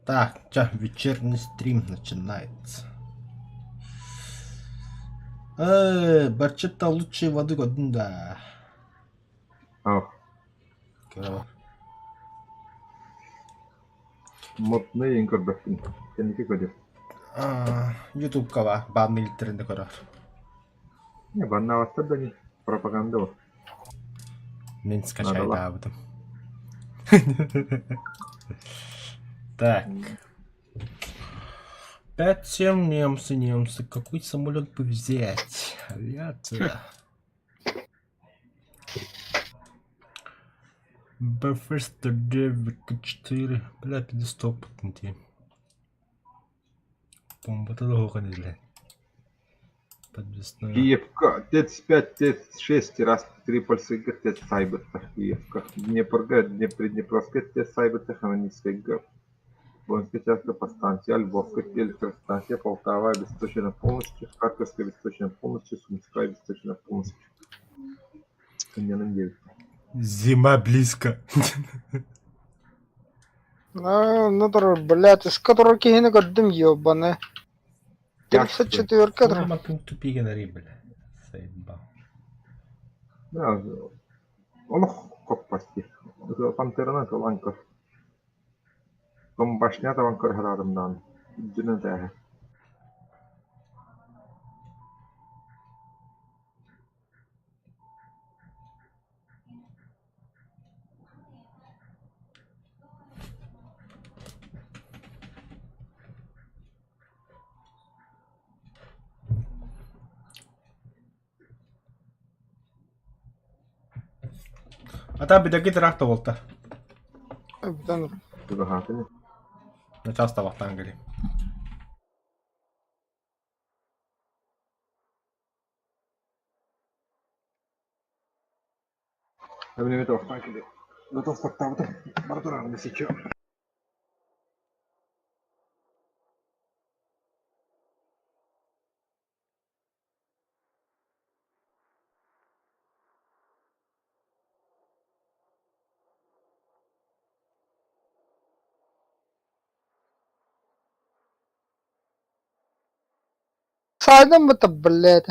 Так, чё, вечерний стрим начинается. Барчета лучшей воды годында. Көр. Модны ең көрбөкпүн. Сеники көрөп. YouTube'га ба, банны илтеринде көрөр. Не, баннабастар да не пропаганда бол. Мен Надо скачай ла. да будем. Так. 5-7 немцы. Какой самолет бы взять? Авиация. Б-109 Бля, пидстоп патенти. Бомба-то долго не для. Подвесная. Киевка, ТЭЦ-5, ТЭЦ-6, раз Трипольская, ТЭЦ-Сайберта, Киевка. Днепрога, Днеприднепровская, ТЭЦ-Сайберта, Хмельницкая, Воинская частная подстанция, Львовская электростанция, Полтава обесточена полностью, Харьковская обесточена полностью, Сумская обесточена полностью. Каменный 9. Зима близко. Блядь, из которого кигина годдым ёбаный. 34 Курма тупиген бля. Заебал. Да, он коппасти. Пантерна таланка. Башнята ванкар харадымдан. Дүнен тәһе. Ата бидеги трахта болта. Tudo rápido. Начало вахтан гали. Я бы не метал в танке. Готов спартаута. Бартура не сечу. Сайдам это, блядь.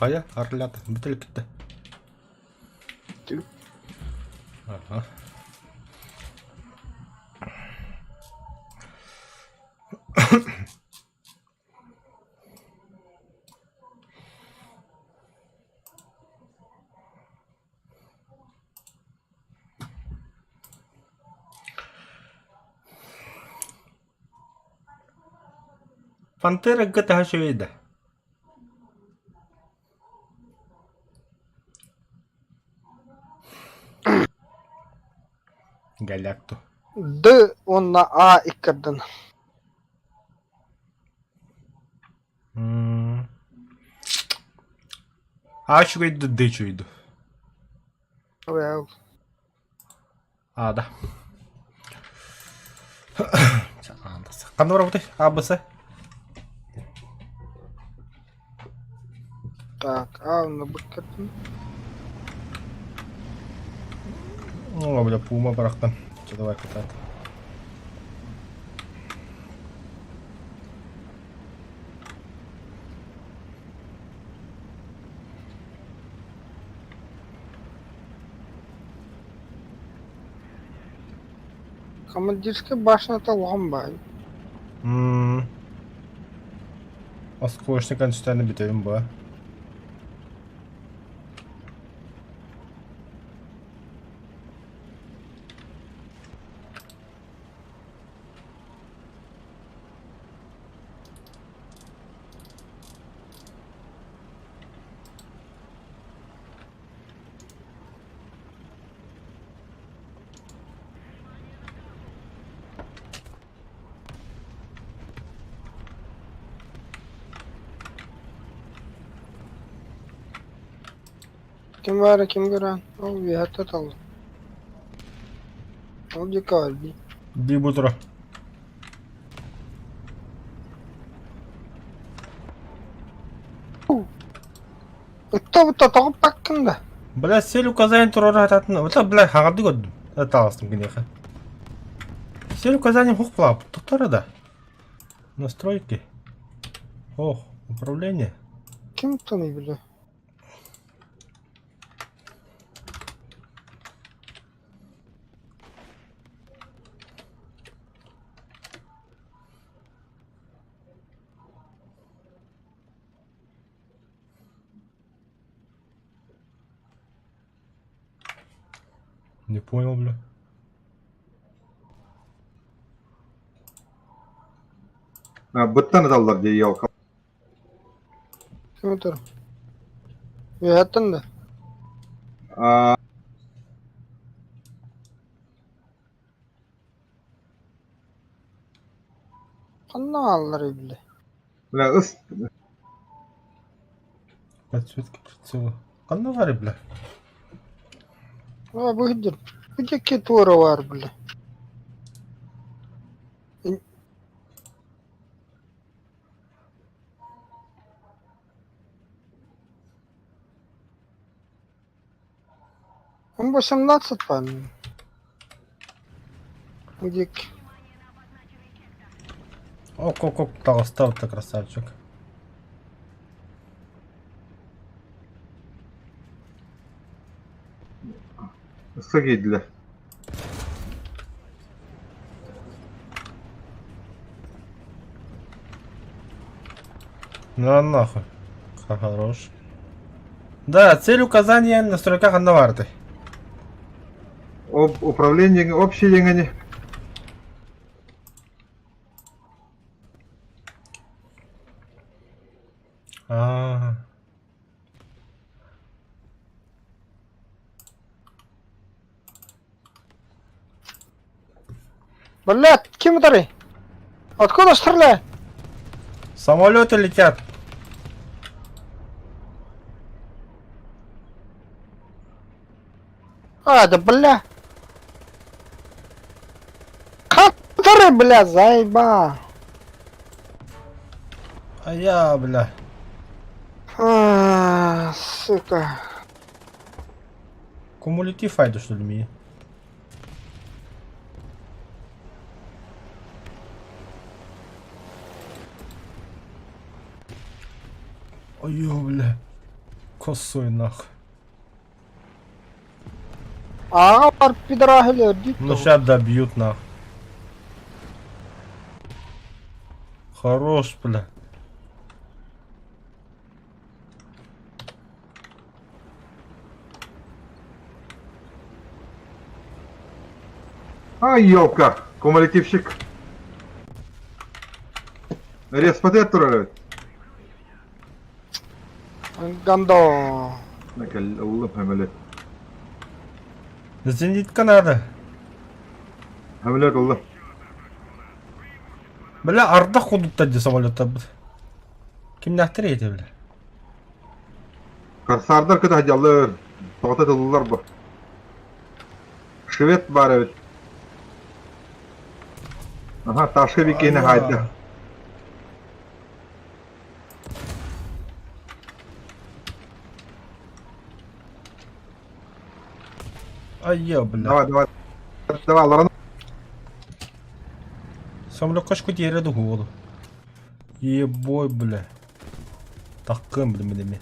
Kaya arlat. Bitil gitti. Tüh. Aha. Пантера GTA şöyle. Galacto. Д он на А иккерден. А şuraydı D şuydu. Well. A'da. Qanday работать? А, Б, С? Так, А на быккерден. О, бля, пума бырақтым. Че, давай катать. Командирская башня-то ламбай. Осколочник üstlerini bitirelim bu. Kim var kim gören? O bir hatta talı. O bir kalbi. Bir budur. Utta tağıp bakkında. Бля, сел указание турора хататын. Вот, бля, хагарды көрдім. Это алыстым генеха. Сел указанием хук плап. Туктары да. Настройки. Ох, управление. Kim tanıyor bile? Не понял, бля. Bıttan adamlar diye yalka. Kim otur? Bir hattın da. Aa, Kanalları bile. bile ıs. Подсветки прицела. Қандай var бля? Ha bu hidir. Bir de ketura var bile. Он 18 пан. Где Ок, толстый красавчик. Isı giydiler. Ну нахуй. Хорош. Да, цель указания на настройках Аннаварты. Управление общее yengeni. А. Блядь, кем это? Откуда стреляет? Самолеты летят. А, да бля. Который, бля, заеба. А я, бля. А, сука. Кумулятив файда, что ли, мне? Ой, бля. Косой нах. Аға барып пидорахилер дейді. Ну сейчас добьют нах. Хорош, бля. Ай, ёлка, кумулятивщик. Респотет турар. Гандо. Накал улым хамелет. Зенитка надо. Хамелет улым. Бля, арда ходут де самолетта. Ким нахтырейді, бля. Карсардар кыта хаджалыр. Тоғата тылылар бар. Швед бар evet. Aha, taşka bir kene haydi. Айё, бля. Давай. Давай, Лоран. Самолет кашку диреди голу. Ебой, бля. Такым, бля.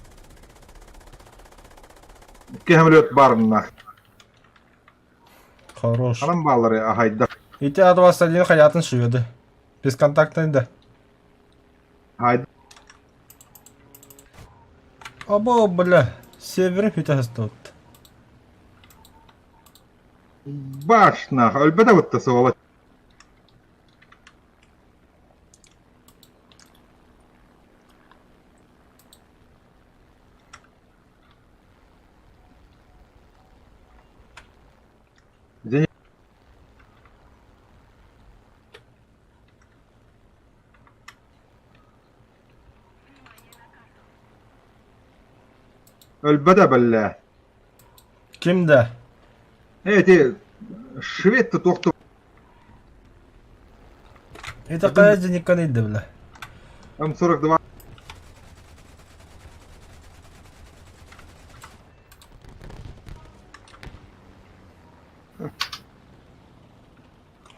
İki hamlet var nах. Хорош. Hanım bağları haydi. Эти А21 hayatın şuydu. Бесконтактный. Haydi. Abo, бля. Северin hütahısı tuttu. Baş nах. Ölbede vıttası ola. Ölbede belle. Kimde? Evet, Şved tutuktu. Это кая зениканıydı, бля. М42.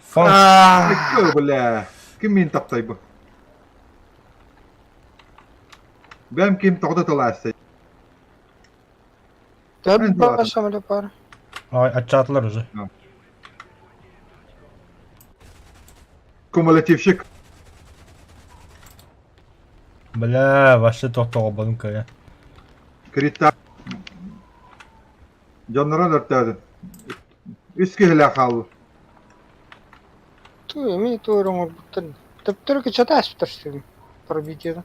Фан. Kır bile. Kim min taptay bu? Ben kim toğda talaştı? Дәл бар самолет бар. Ай, отчатылар уже. Kumulatifşik. Бля, вообще тоқтауға болдым кая. Kritta. Canlara dörtlerdin. Üst kihile kaldı. Той, мен той оңыр бұттын. Тіпті чата асып тұрсың. Пробитеді.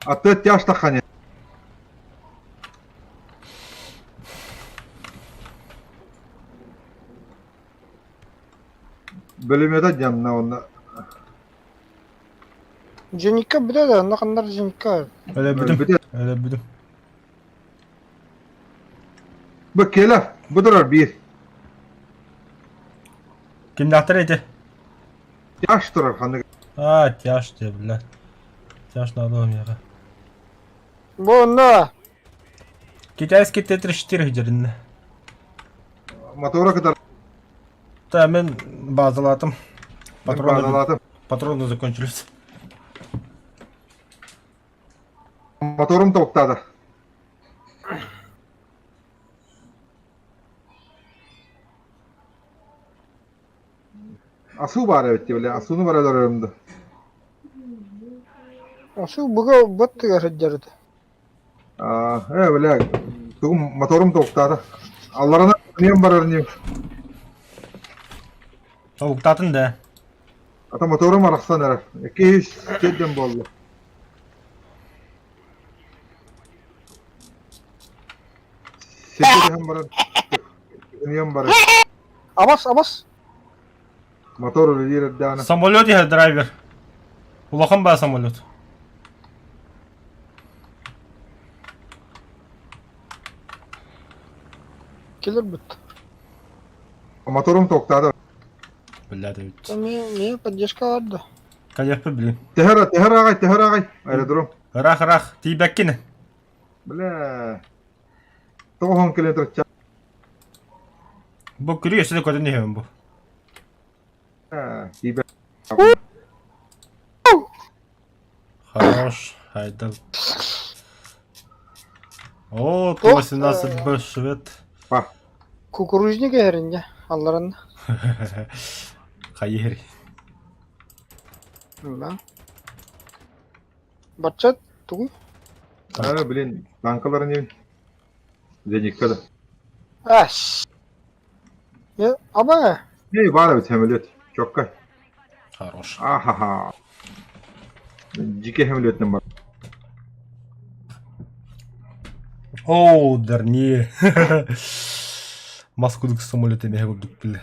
Atlet yaşta hani. Bölümede canına onda. Женикка біледі, ана қандар Женикка. Öyle bildim. Bu kelef. Bu durar bir. Kim нахтырейді? Yaş durar hani. А, тяж тебе, бля. Тяж надо у меня. Бұны. Китайский Т-34 гидерінде. Motora kadar. Да, мен базаладым. Bağladım. Патроны закончились. Motorum tokladı. Asu var evet böyle. Asu'nu var ararımda. Осы бұға бұттыға жадjardı. Böyle. Tugum motorum tokladı. Allah'ına neyim var arayayım. Уктатын да. Ata motorum arasından arar. 200 cidden bollu. Sekeri hem var. Neyim var. Абас. Motor öyle dana. Самолет я драйвер. Улахан ба самолет. Келер бұт. Motorum tokladı. Бля, да ведь. Мен поддержка vardı. Каяпы, блин. Tehir ağay. Aerodrom. Рах. Тибәккине. Бля. 9 kilometre çap. Бұл күрі есілі көді не хем бұл. Тибе. Хорош, хайда. О, то 18 Б швед. Па. Кукурузник ерінде, алларын. Хайер. Да. Батчат, тугу. Блин, танкалар не. Зениккада. Аш. Аба. Не, бар evet hemlet. Çok kay. Хорош. Ахаха. Жике хемлетнен бар. О, дерни. Маскудук самолеты не губдук биле.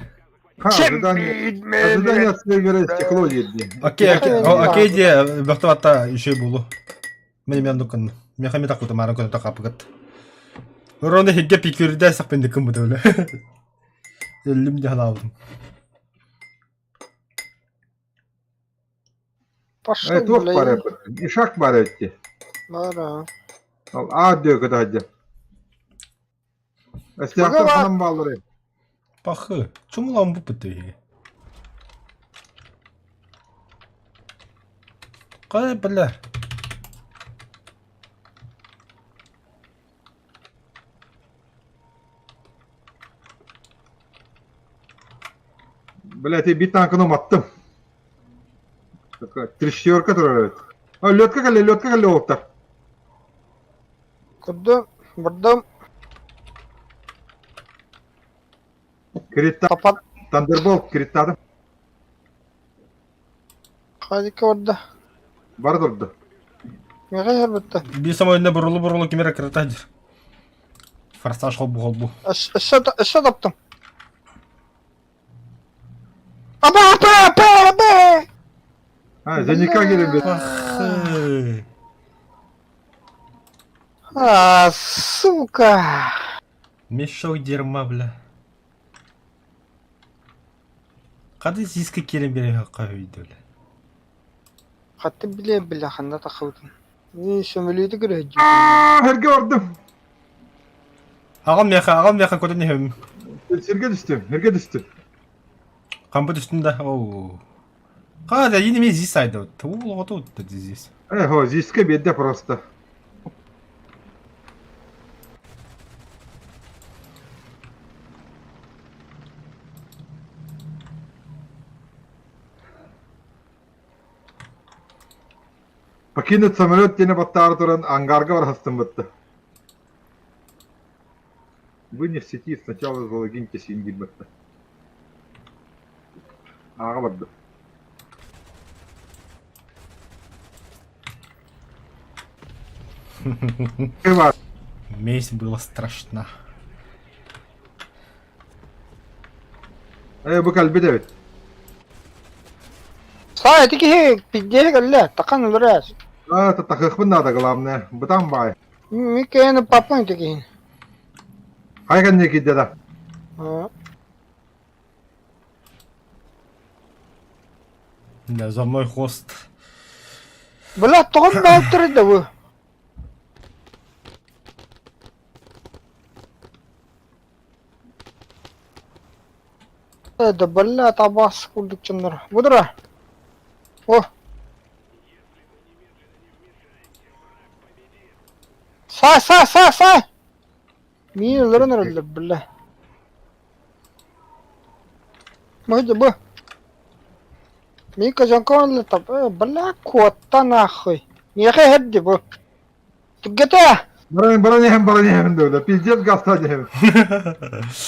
Ожидание своей göre стекло yedi. Окей, де бахтаватта еще булу. Мен дукан. Мехами такута маран көтө такапыгат. Роны хигге пикүрдө сакпенди кым бутуле. Элим де халавдым. Пошел, Тух бар блядь. yapar. İşak бар etti. Бара. Al a diyor kadar hadi. Estiyakta Baba. falan bağları. Пахы. Чому ламбу пыты? Кай бля. Блять, я bir tankını attım. Трещерка турает. Лётка калли оптар. Куда? Бардам. Криtta. Тапат. Thunderbolt krittadım. Hadi orada. Бар durdu. Ne kadar bitti? Bir самойна бурулу кемера кратадир. Форсаж холбу. Aşağı taptım. Aba. Ha, Zenika gelin bir. Пахы. Сука. Мешок дерьма, бля. Кады зиска келин бере хакка үйдө. Hatta bile handa takıldım. Ne sömürüydü göreceğim. Herge vardım. Агам меха көтөне хем. Herge düştüm. Кампы үстүндө. Оу. Када yine мен здесь айда. Туу отут здесь. Ho, Ziska bende просто. Покинуть самолет yine battı duran ангарга var hastım battı. Вы не в сети, сначала залогиньтесь и не battı. Ağa battı. Var. Месть было страшно. Bu kalbi de evet. Sağ etiki pidye galle takan biraz. Takıkbın da glавное. Бытам бай. Микены папан таки. Хайган не кидде да. Да, за мной хвост. Бля, тон байтер да вы. Да бля, табас кулдук чындар. Будра. О. Сай. Мин лырныр бля. Мойды бу. Мика жанкон тап бля котта нахуй. Нехе хедди бу. Тугета. Баранехем да öyle. Пиздец гастадехем.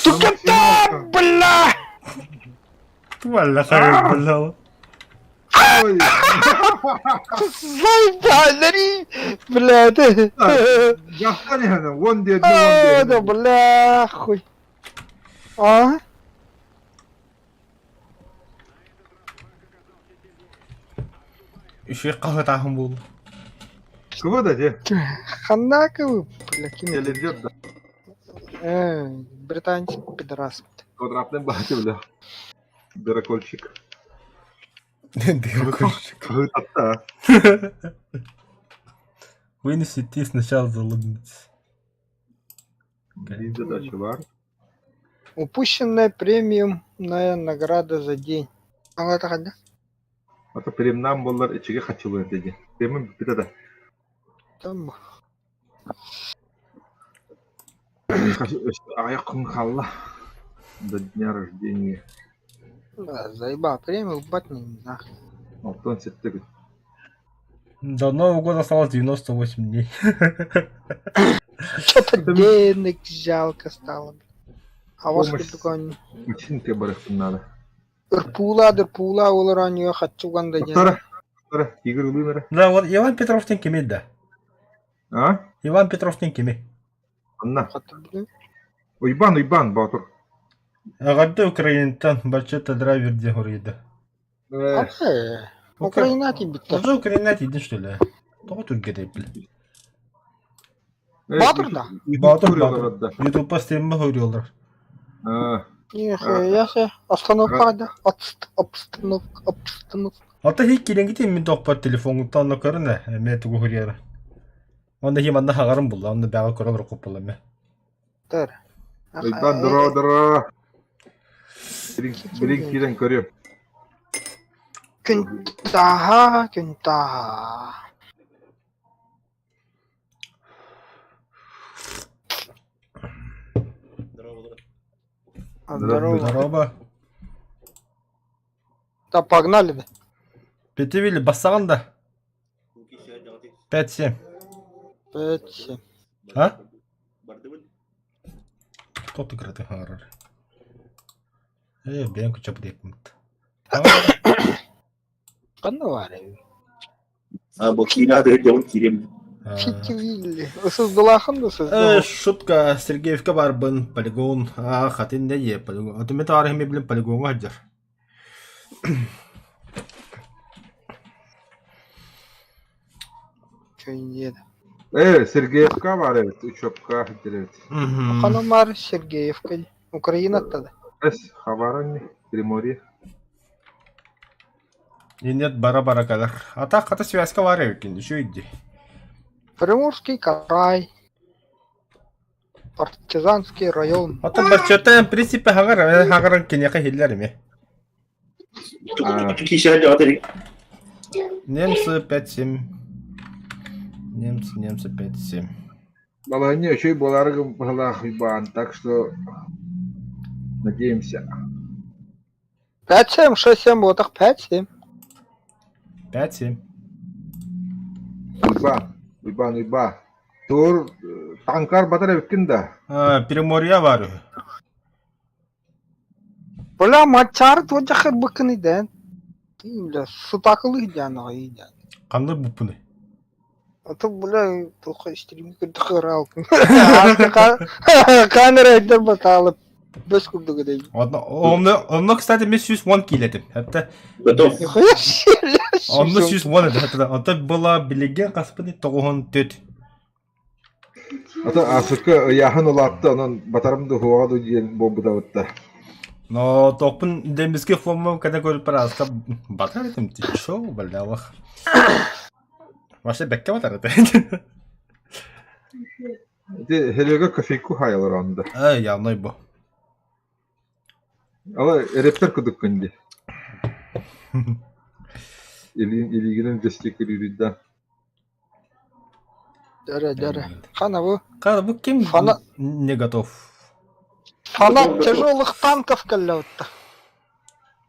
Тугета бля. Валля хайр, бля. Ой. Зайдалери. Бля, ты. Гастадехем. Вон diye Да бля хуй. А? Еще кахы тахым бул. Кıvı da diye. Ханака вы, бля, кинули. Gelecek da. Британец пидорас. Fotoğraftan bahçe bile. Drakolçik. Kıvı tatta. Вынесите сначала залыбнуть. Bizde de açı var. Упущенная премиумная награда за день. А это когда? Ата премнам боллар içige kaçılıyor dedi. Premin bir de. Там Аяқ күн қалла. До дня рождения. заебал, премию батни, нахуй. Алтын сетті. До Нового года осталось 98 дней. Что-то денег жалко стало. А вас Помощь. такой Üçünke barıksın надо. дырпула олар анıyor хатчуганда Доктора. Доктора. Игорь Улынера. Да, вот Иван Петровтың кеме да. А? Иван Петровтың кеме. Анна. хатты. Уйбан, Батур. Ағадды Украинтан бачета драйвер де хорейді. Украина тибитте. Уже Украина тейдің, что ли? Тоғы түрге дейбіл. Батур да? Батур. Ютуб'a стримі хойрелер. Нихуя себе. Остановка да. Обстановка. Ата хей келенгі тейм мен тоқпа телефонғы на көріне, мен түгі хорейер. Онда хем анда хағарым бұл, онда бәға көрілер қоп бұл әме. Төр. Уйбан, дыра. Білін келен көрем. Күнтаға. Здорово. Здорово. Да, погнали да. Петевили бассаған да. 5-7. 5-7. А? Кто ты краты хағарар? Бен күчі бұд екмінді. Қанды бар ей? Бұл кинады жауын керем. Петевили. Сіз дұлақын да сіз? Шутка, Сергеевка бар бұн полигон. Хатын не е полигон. Отымен тарихime білін полигонға хаджар. Кöyünde. Сергеевка var evet. Учебка evet. Hanım var Sergeyevka. Ukrayna'da da. Хабаранне. Приморье. Нет, бара-бара калар. А так, қата связка бар екен, шо иди. Приморский край. Партизанский район. Ата бачата, в принципе, хағаран кенеқа хиллер еме. Кишер жауын Немцы 5-7. Немцы 5-7. Балане еще и боларгам пахлах уйбан. Так что надеемся. 5-7, 6-7, вот так 5-7. 5-7. Уйбан. Тур танкар батар өткен да. Приморья бар. Бля, мачар то жақыр бықын еден. Бля, сутақылы еден ағай. Қандай бұпыны? Это, бля, тоқа стримге дұқырал. Камера едер баталып. Без күрдігі дейін. Онны, кстати, мен 110 келедім. Әпті, Готов. Нихуя себе. онны 110 еді. Ата была білеген қаспыны 94. Ата асықы яхын олатты, анан батарымды хуаду дейін бомбыда өтті. Но тоқпын демізге формам кәді көріп бар асқа батар едім. Шо, бәлді алақ. Вообще бәкке батар еді. Хелеге кофейку хайалар анда. Явной бұл. Ала рептер күдік көнде. Илигінің жестекі үрейді. Дәрі. Қана бұл? Қады, бұл кем Фана- не готов? Фанат тяжелых танков кәлләутті.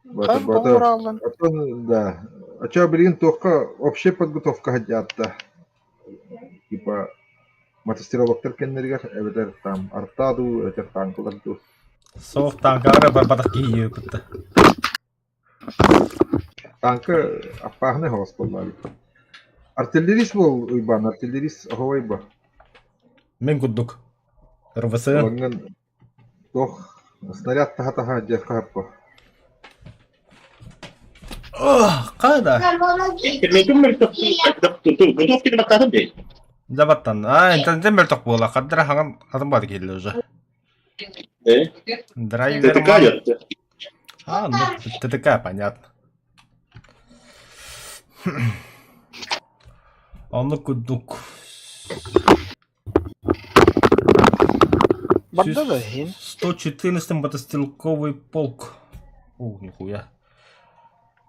Қан бауыралын. Да. А чё, блин, только общая подготовка хотят-то. Типа, мотостировок кеннергер, эведер там артаду, эведер танкуларду. Соғып танкары бар батақ кейі өкітті. Танка аппағыны хос болмады. Артиллерист бол, уйбан, артиллерист оховай ба. Мен күддік. РВС. Оңын тох снаряд таха-таха дерка хаппа. Қада? Готов кетіп атқадым бей. Жабаттан. Интернеттен бәл тоқ бола. Қаддыра хаған адым бады келді уже. Драйвер. ТТК жатты. Ну, ТТК, понятно. Оны күддік. Банда да ең. 114 мотострелковый полк. О, нихуя.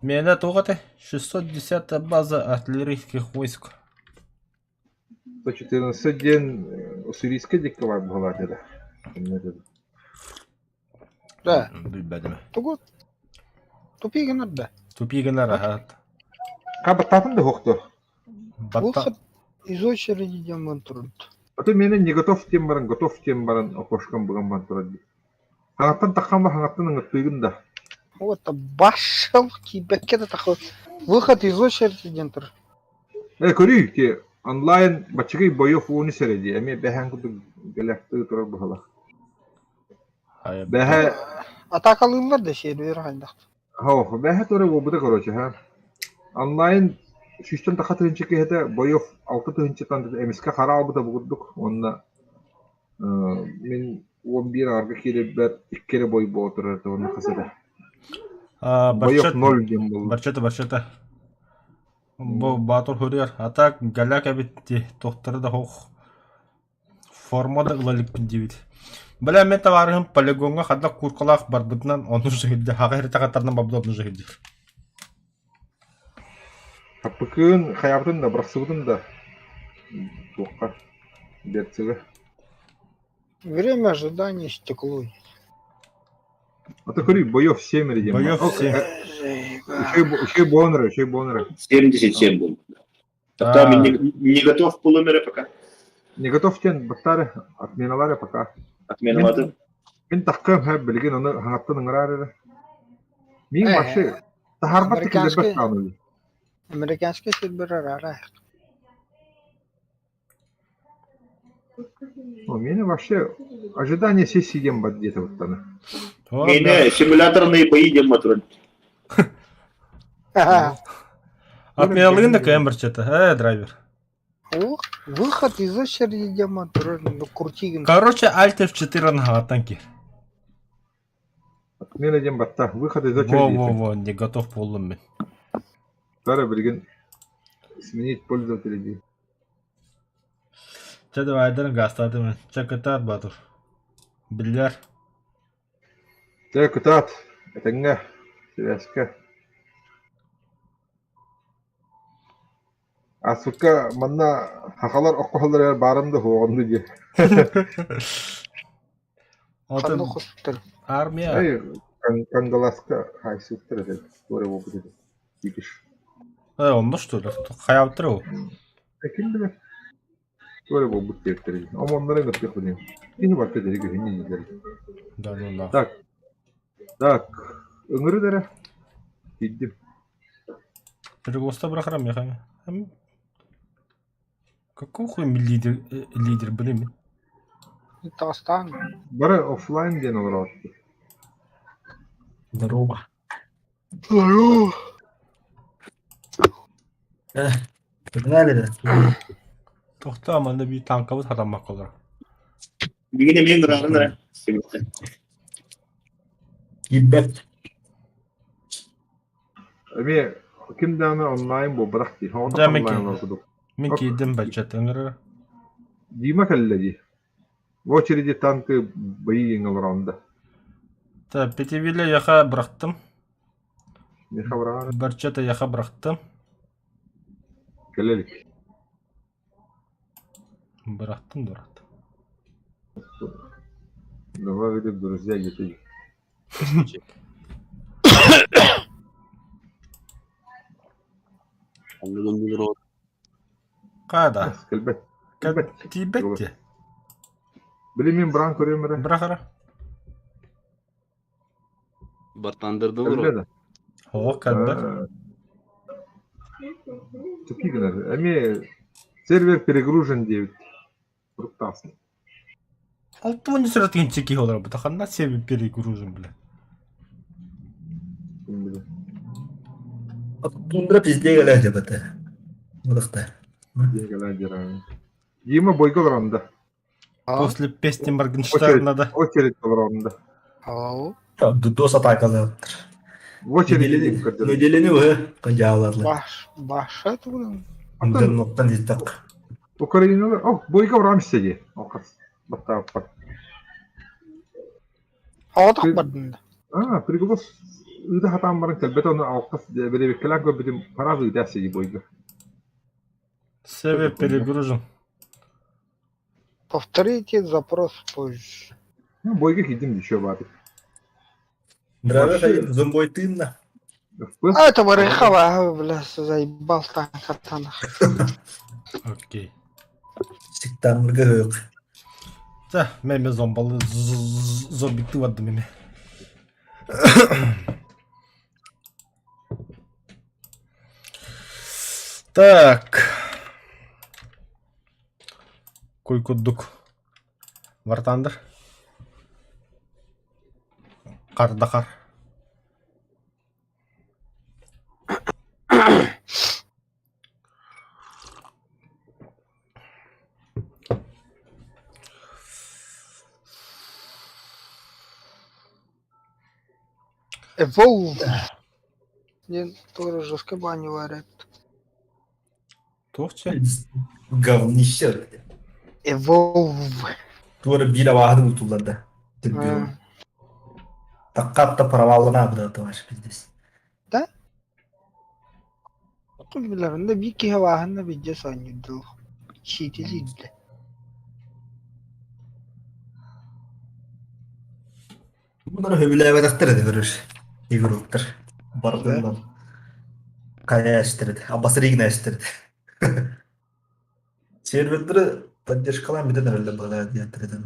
Меня тугаты 610 база артиллерийских войск. 114 ден уссурийская дикка бар была деди. Да. Билбедим. Тугу. Тупиген отда. Тупигенер ахат. Кабаттатын да хохто. Батта. Выход из очереди демонтруют. А то менен не готов тем баран окошкан буган бантурады. Хаңаттан таққан ба хаңаттан ыңыттыгын да. Вот башал кибекке такой. Выход из очереди демонтруют. Көрүй те онлайн бачыгай боёв уны середи. Эми бэхэн куду гэлэхты турар бахала. Бэхэ Атакалыйлар да сервер хайдак. Хо, бэхэ турар бобуда короче, ха. Онлайн шүштен тахатын чекеһе боёв 6 тыгынчытан эмиске хараа бута бугудук. Онна мен 11 арга келебет иккере бой ботурар онна касада. Боёв 0 дем бол. Барчата. Бу батур хурьер. Атак галяк абитти тохтары да хох. Формада ылалик пиндивит. Бля мен таварым полигонга хадла куркалах барбытнан onu жигилди. Хагыр тагаттардан бабдобну жигилди. Хаппыкын хаябытын да брахсыбытын да. Тоққа берцеге. Время ожидания стекло. А то көрүй боёв 7 дем. Боёв 7. Еще бонры. 77 был. Тогда не готов полумера пока. Не готов тен баттары отменалары пока. Отмена воды. Мен таққым хэб білген оны хаңаттан ыңырары. Мен башы тахарбат келебет канули. Американский сервер рара. Мен башы ожидание сессии дем бат где-то вот тана. Не, симуляторные бои демонтруют. Отменалыгын да кэм барчата. Драйвер. Выход из очереди демонтруют. Ну крутиген. Короче, Alt F4 на хатанки. Отмена дем батта. Выход из очереди. Во, не готов полным. Тара білген сменить пользователя. Че давай айдан гастады мен. Че кытар батур. Билер. Те күтат. Этеңге. Связка. Асука манна хақалар оққалар барымды хоғынды де. Отын Қанды құттыр. армия. Ай, кангаласка хайсуттыр еді. Көре болып еді. Икіш. Он что ли? Хаяптыр о. Кім біле? Көре болып еді. Омонлары ғыртық бұден. Ені бақы дәрігі хүйні езері. Да. Так. Үңірі дәрі. Киддім. Переголоста брахарам я хами. Какой хуй лидер, блин? Татарстан. Бары офлайн ден олар атты. Здорово. Погнали, да? Тохта манда bir tankabı taranmak olur. Yine мен нравится. Ебать. Әме, кім дәмі онлайн бұл бірақ dey. Да, Мен кейдім бәлчет өңірі. Дима кәлі В очереди танки бои ең олар анда. Та, петевиле яха бырақтым. Не хабарағаны? Бәлчеті яха бырақтым. Кәлелік. Бырақтым. Давай видим, друзья, етейік. Қада? Кәлбет. Тибетте. Білем мен біран көрем бірі. Брахара. Бартандырды Кәлбет бұры. да. О, кәлбет. Түпі гінер. Әме сервер перегружен дейбіт. Бұрықтасын. Алтыма не сұратын чеки олар бұта. Қанда себе перегружен, бля. Тундра пизде геле жабаты. Мұрықта. Дегелі жерағын. Дима бойға барамда. После песни Моргенштерна да. Очередь барамда. Ау. Дос атакалы. В очереди дейбіт көрдері. Неделені өй, қанжағаларлы. Баша туган. Андырын оқтан деттақ. Украиналар, бойға барам істеге. Оқас. Баттап бар. Ауадақ бардында. Пригобос Ida hatan barın kelbet onu alqas böyle bir kelam göbüdüm paraz ida sigi boyga. Себеп перегружен. Повторите запрос позже. Boyga gidim düşüyor bari. Драйвер Вообще- хай зомбойтынна. FPS А это барыхава, бля, заебал там катанах. Окей. Сиктанлыгы хык. За, мен зомбалы зомбикті вадым еме. Так. Койкуддук. Вартандыр. Қардақар. Evolve. Мен тоже жестко баню варят. Тоқче. Говнище. Evolve. Туары бира вахыды утулларда. А, Таккатта праваллана буда товаш биздес. Кулбиларында bir ki havahında bir de sanıyordu. Şiitiliydi. Bunları höbüleve daktardı görür. Игруктар. Бардындан. Кая эстерди. Абасыр игне эстерди. Серверлері поддержкалан биден өлі бұға диятырдын.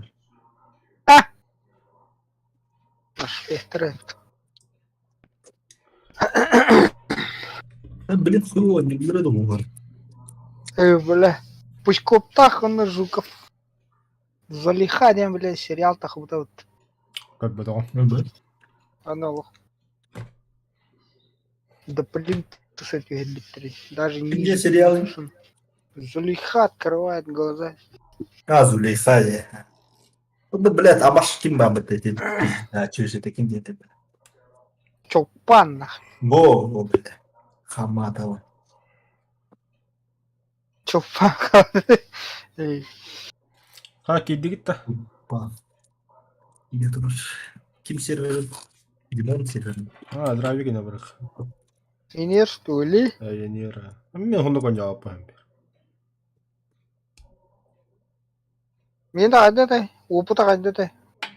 Аш бехтерет. Блин, хуй, не биледі бұғар. Бля. Пучкоптах он Жуков. Залиха, дем, бля, сериал так вот. Как бы того. Аналог. Да блин, ты с этих битрей. Даже не... Где сериал? Зулейха открывает глаза. Зулейха, я. Да, блядь, а баш ким ба бит эти. А, чё же таким где-то. Чопан нах. Во, блядь. Хаматова. Чопан. Эй, Ха, кейді кетті. Па. Где тұрыш? Ким сервері? Димон сервері. Драйвеге не бұрық. Инер, что ли? Әйенер. Мен ғынды көн жауап бәм бер. Мен да қайда опыта қайда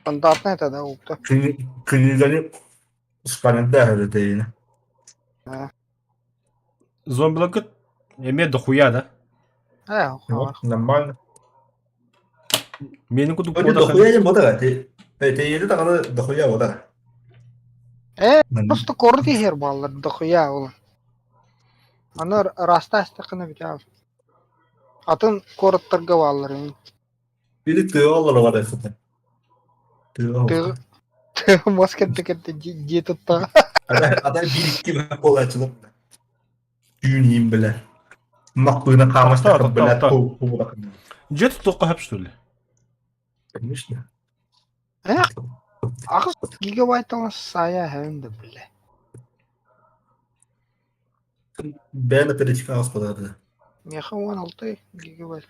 стандартный это да опыта. Книганы ұшқанында әрі Зомбилар кіт. Еме дохуя да. Нормально. Менің күдік Öyle бода dokuya ya boda te yedi tane dokuya boda. Просто корди хер баллар дохуя ол. Аны раста астықыны бітер. Атын корыттырға баллар. Biri tüyo olur var aslında. Tüyo. Ты маскетті кетті жеті та. Adam bir iki ben kol açılıp. Düğüneyim bile. Makbına kalmış Tahta, takım bile. tahta. Tuğ bakın. Жеті тоққа хәп что ли? Конечно. Ақыз гигабайттан сая хәвімді білі. Ben de перечка господа. Меха 16 гигабайт.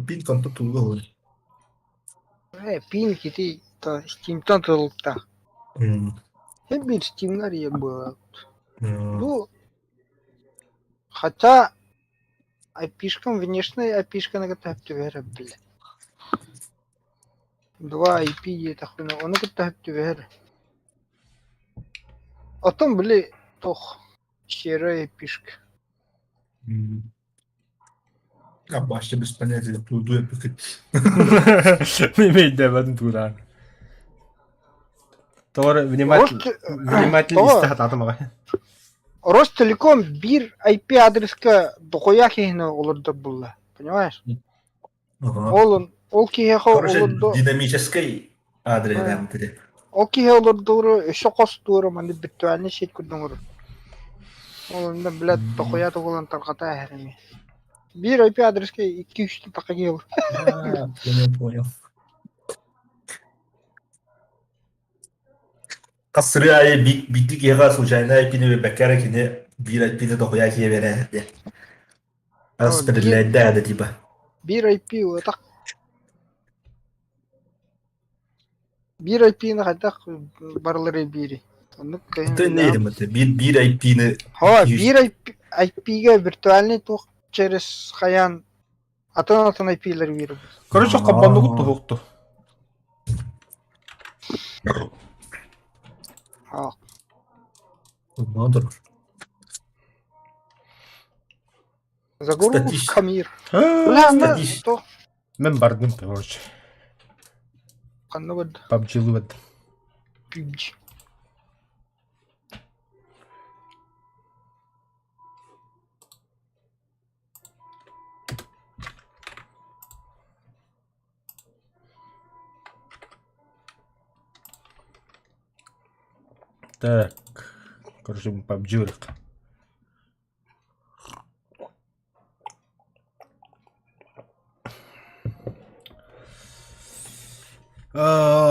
Пин конту туğu olur. Пин кити та Steam'tan тылықта. Hep bir Steam'ler ya bu. Ну, хотя IP-шкам, внешняя IP-шка на готовте веры, бля. 2 IP є хуйня, onu готовте веры. А там, бля, тох серая IP-шка. Ya başta biz panel tuğu yapık. Мен демедім туран. Товар внимательно истихат атым аға. Ростелеком bir IP адреска дохуя хейна олырды бұлла. Понимаешь? Ол кихеха Короче, олырды. динамический адрес там теде. Ол кихе олырды өші қостуыры маңды біттуәліне шет күрдің ұры. Ол үнді біләд дохуя тұғылан тарқата әхіріме. Bir IP adreske 2-3 taqa gel. Я понял. Kasırı ayı bittik yağa случайно ipini ve bekara kini bir ipini de koya kiye vererdi. Asperlerde adı tiba. Bir IP o tak Bir IP'ni kadar barıları biri. Onu Это не едем, это bir IP'ni Ha, bir IP'ge virtualni тух через хаян атын IP'leri бiri. Короче, Aa. кабанды кутtu хокту. Ha. Olmadır. Загору Статиш. Камир. Бля, ма Статиш. то Мен бардым, короче. канна бад PUBG'lı verdim. PUBG. Так. Короче, мы PUBG вырық.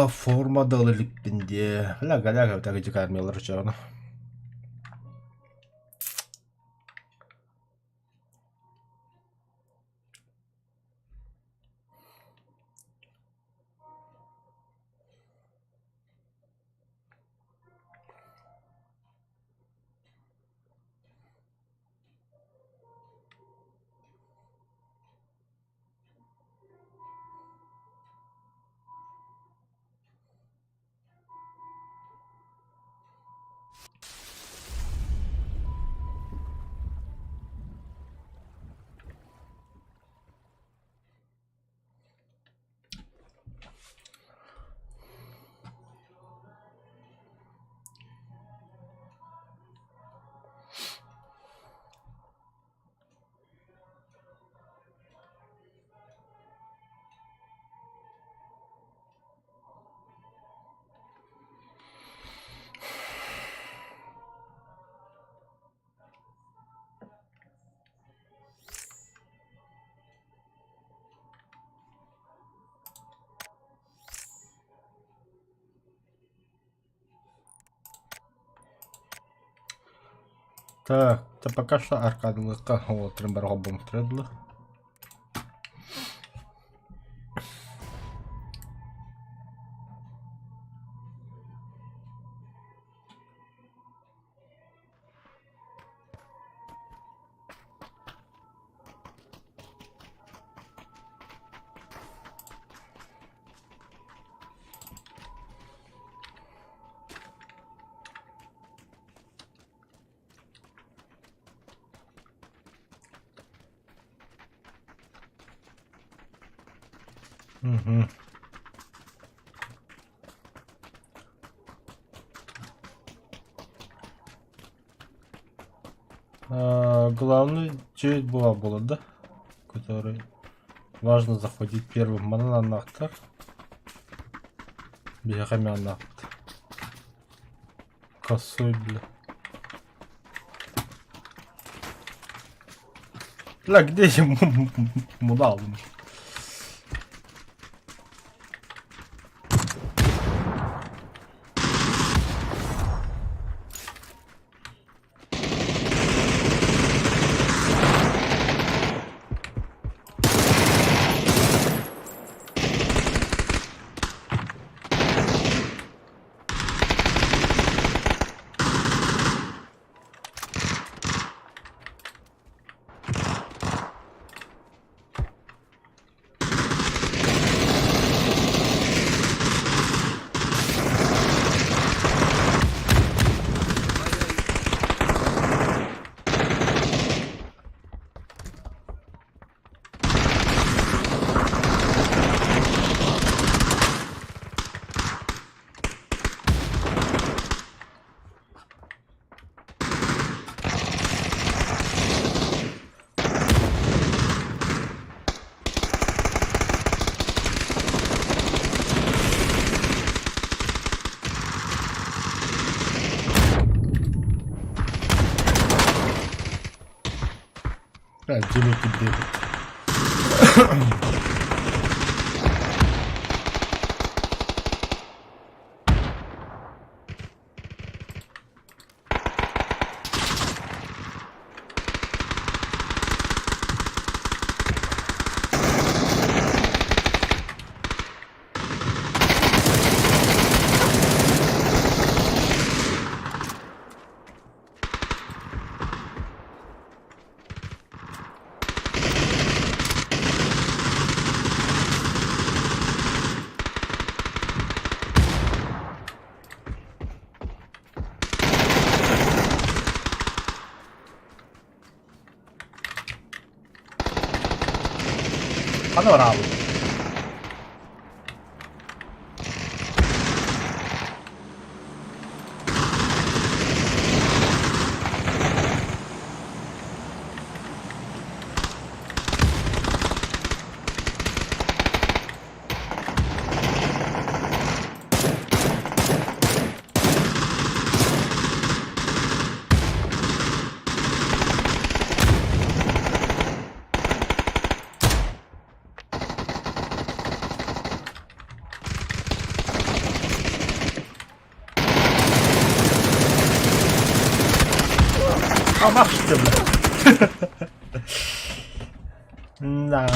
Форма дылылыппинде. Ляга, так эти кармелар чарно. Так, це поки що аркадулика. О, тримбер обом тредло. Угу. Главный чуть была, да? Который важно заходить первым. Мана на нахтах. Бегами нахт. Косой, бля. Бля, где я мудал? Делаю тебе. Adorable. А бах ты, бля. Да.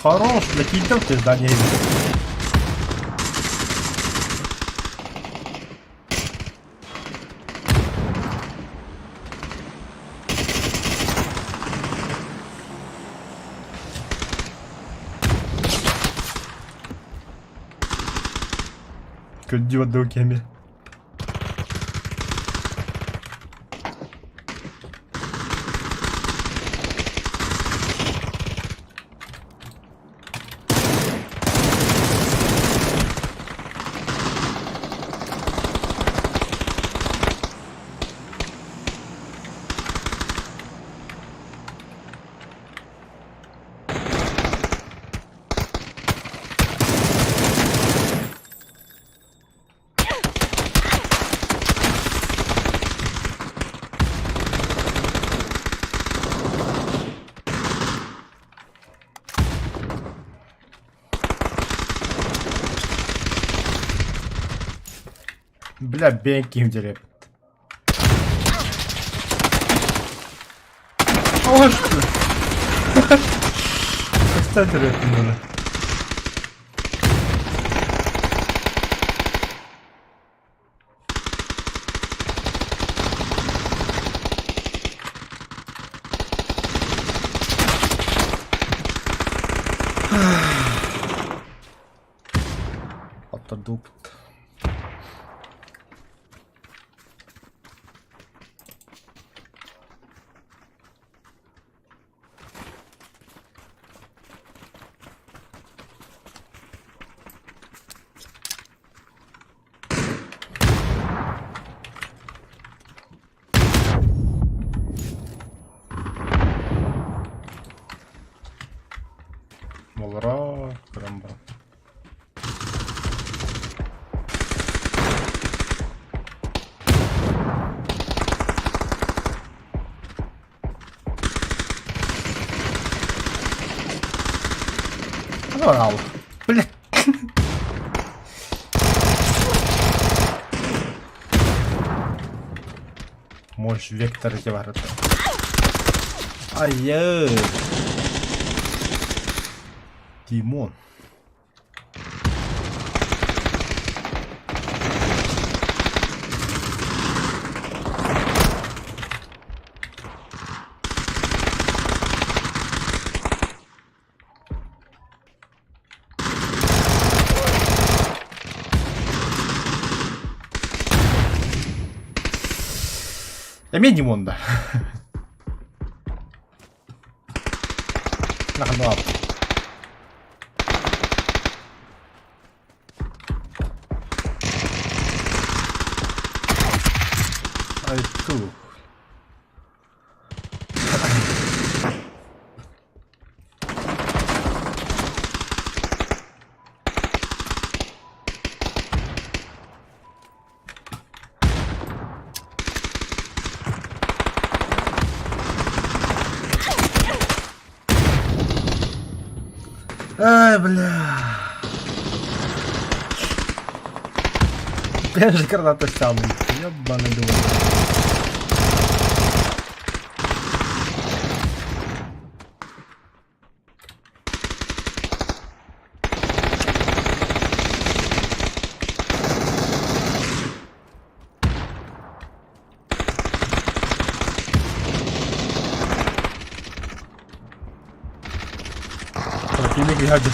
Хорош, бля, кидал ты здание. Идиот доками. Бля, бенки дереп. О, что? Кстати, это надо. Отодукт. Молра, крамбра. Адорал. Блядь. Мощь вектор эти ворота. Ай-яй. Димон. Эми Димон, да. Нахуй. Ай, ту. Ай, бля. Я же когда-то сам. Ёбаный думаю. Противник гадит.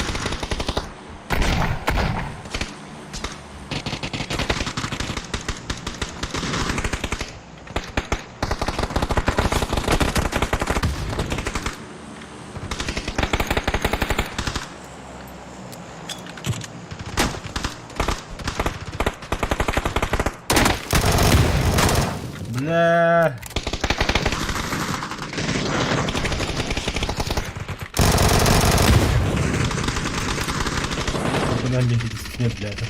Кайдан бен не, блядь.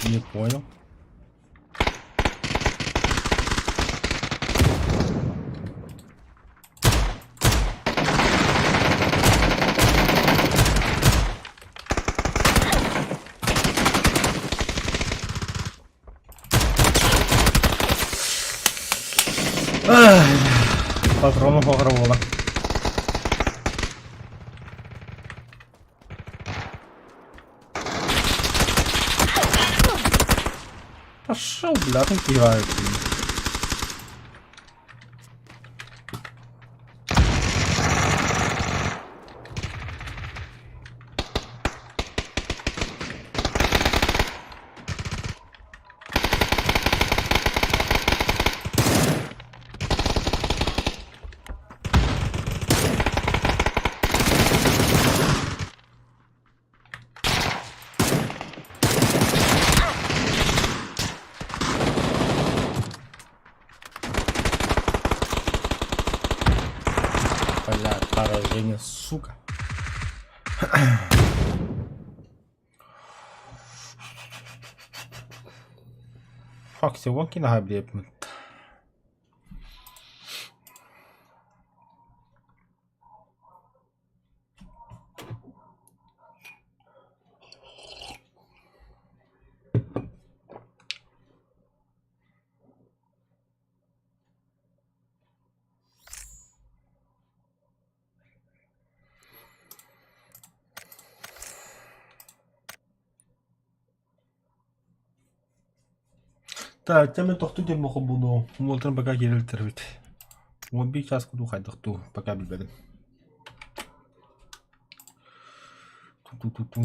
Не понял. Ай, патрону пограбовано. Пошел, бля, там кидают. Бля, поражение, сука. Fuck, se vonkin nähdä vielä, mutta... Так, теми тохту деп оқы бұны. Олтын бака келілтір бет. 11 час құду қайдықту, бака білбедім. Ту-ту-ту-ту.